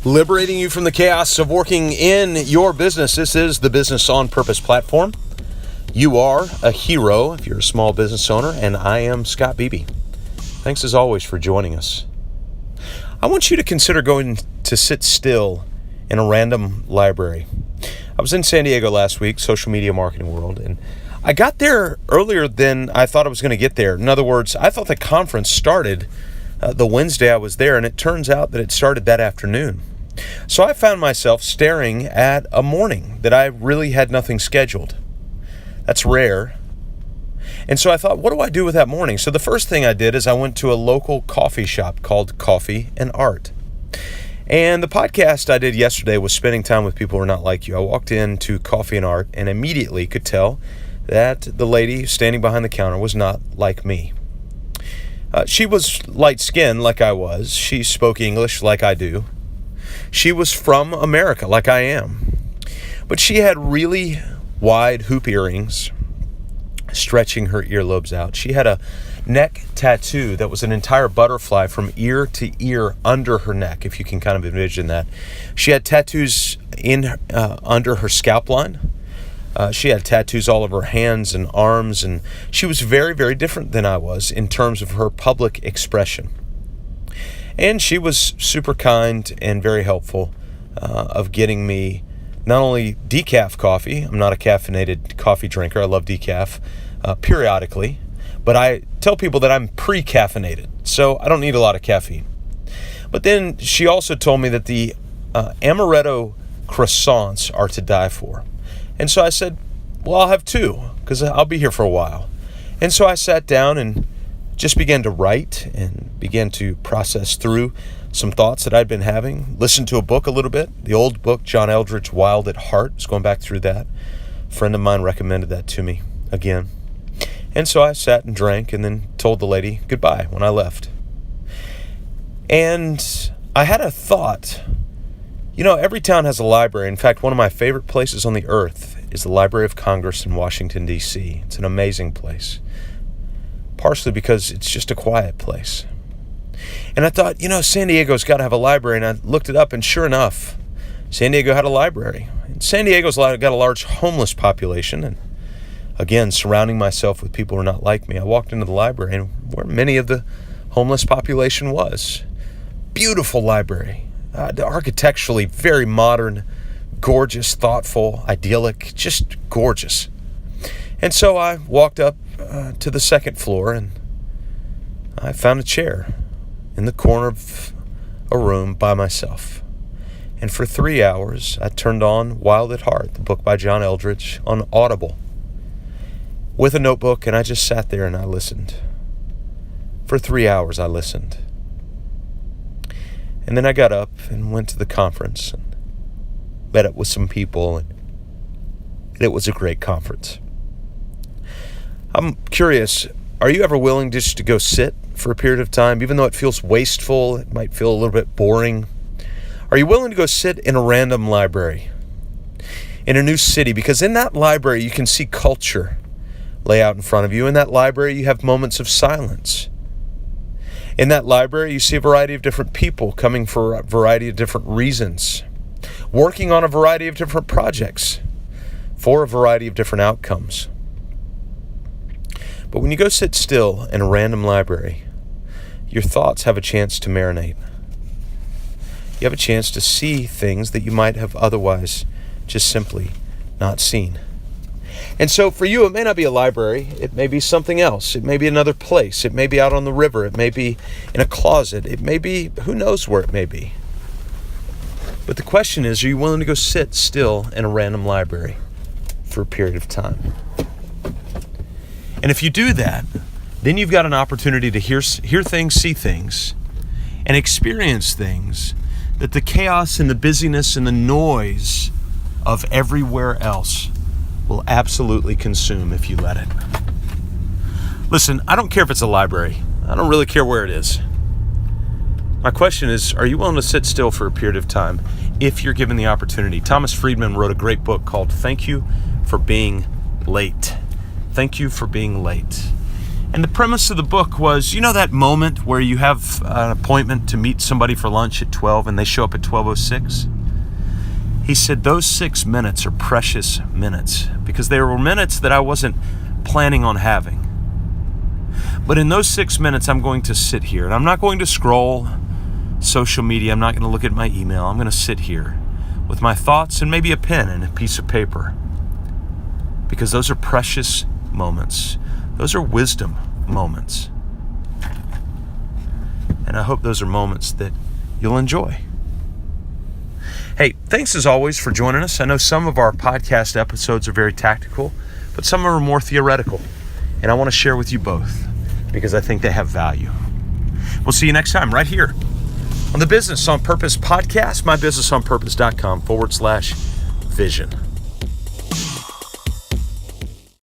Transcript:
liberating you from the chaos of working in your business. This is the Business on Purpose platform. You are a hero if you're a small business owner, and I am Scott Beebe. Thanks as always for joining us. I want you to consider going to sit still in a random library. I was in San Diego last week, Social Media Marketing World, and I got there earlier than I thought I was going to get there. In other words, I thought the conference started the Wednesday I was there, and it turns out that it started that afternoon. So I found myself staring at a morning that I really had nothing scheduled. That's rare. And so I thought, what do I do with that morning? So the first thing I did is I went to a local coffee shop called Coffee and Art. And the podcast I did yesterday was spending time with people who are not like you. I walked into Coffee and Art and immediately could tell that the lady standing behind the counter was not like me. She was light-skinned like I was. She spoke English like I do. She was from America like I am. But she had really wide hoop earrings stretching her earlobes out. She had a neck tattoo that was an entire butterfly from ear to ear under her neck, if you can kind of envision that. She had tattoos under her scalp line. She had tattoos all over her hands and arms, and she was very, very different than I was in terms of her public expression. And she was super kind and very helpful of getting me not only decaf coffee. I'm not a caffeinated coffee drinker. I love decaf periodically, but I tell people that I'm pre-caffeinated, so I don't need a lot of caffeine. But then she also told me that the amaretto croissants are to die for. And so I said, well, I'll have two because I'll be here for a while. And so I sat down and just began to write and began to process through some thoughts that I'd been having, listened to a book a little bit, the old book, John Eldredge, Wild at Heart. I was going back through that. A friend of mine recommended that to me again. And so I sat and drank and then told the lady goodbye when I left. And I had a thought. You know, every town has a library. In fact, one of my favorite places on the earth is the Library of Congress in Washington, D.C. It's an amazing place, partially because it's just a quiet place. And I thought, San Diego's got to have a library, and I looked it up, and sure enough, San Diego had a library. And San Diego's got a large homeless population, and again, surrounding myself with people who are not like me, I walked into the library, and where many of the homeless population was. Beautiful library. Architecturally very modern, gorgeous, thoughtful, idyllic, just gorgeous. And so I walked up to the second floor and I found a chair in the corner of a room by myself. And for 3 hours I turned on Wild at Heart, the book by John Eldredge, on Audible with a notebook, and I just sat there and I listened. For 3 hours I listened. And then I got up and went to the conference and met up with some people, and it was a great conference. I'm curious, are you ever willing just to go sit for a period of time, even though it feels wasteful, it might feel a little bit boring? Are you willing to go sit in a random library in a new city? Because in that library you can see culture lay out in front of you. In that library you have moments of silence. In that library, you see a variety of different people coming for a variety of different reasons, working on a variety of different projects for a variety of different outcomes. But when you go sit still in a random library, your thoughts have a chance to marinate. You have a chance to see things that you might have otherwise just simply not seen. And so for you, it may not be a library. It may be something else. It may be another place. It may be out on the river. It may be in a closet. It may be, who knows where it may be. But the question is, are you willing to go sit still in a random library for a period of time? And if you do that, then you've got an opportunity to hear things, see things, and experience things that the chaos and the busyness and the noise of everywhere else will absolutely consume if you let it. Listen, I don't care if it's a library. I don't really care where it is. My question is, are you willing to sit still for a period of time if you're given the opportunity? Thomas Friedman wrote a great book called Thank You for Being Late. Thank You for Being Late. And the premise of the book was, that moment where you have an appointment to meet somebody for lunch at 12 and they show up at 12:06? He said those 6 minutes are precious minutes because they were minutes that I wasn't planning on having. But in those 6 minutes, I'm going to sit here and I'm not going to scroll social media. I'm not going to look at my email. I'm going to sit here with my thoughts and maybe a pen and a piece of paper, because those are precious moments. Those are wisdom moments. And I hope those are moments that you'll enjoy. Hey, thanks as always for joining us. I know some of our podcast episodes are very tactical, but some are more theoretical. And I want to share with you both because I think they have value. We'll see you next time right here on the Business on Purpose podcast, mybusinessonpurpose.com/vision.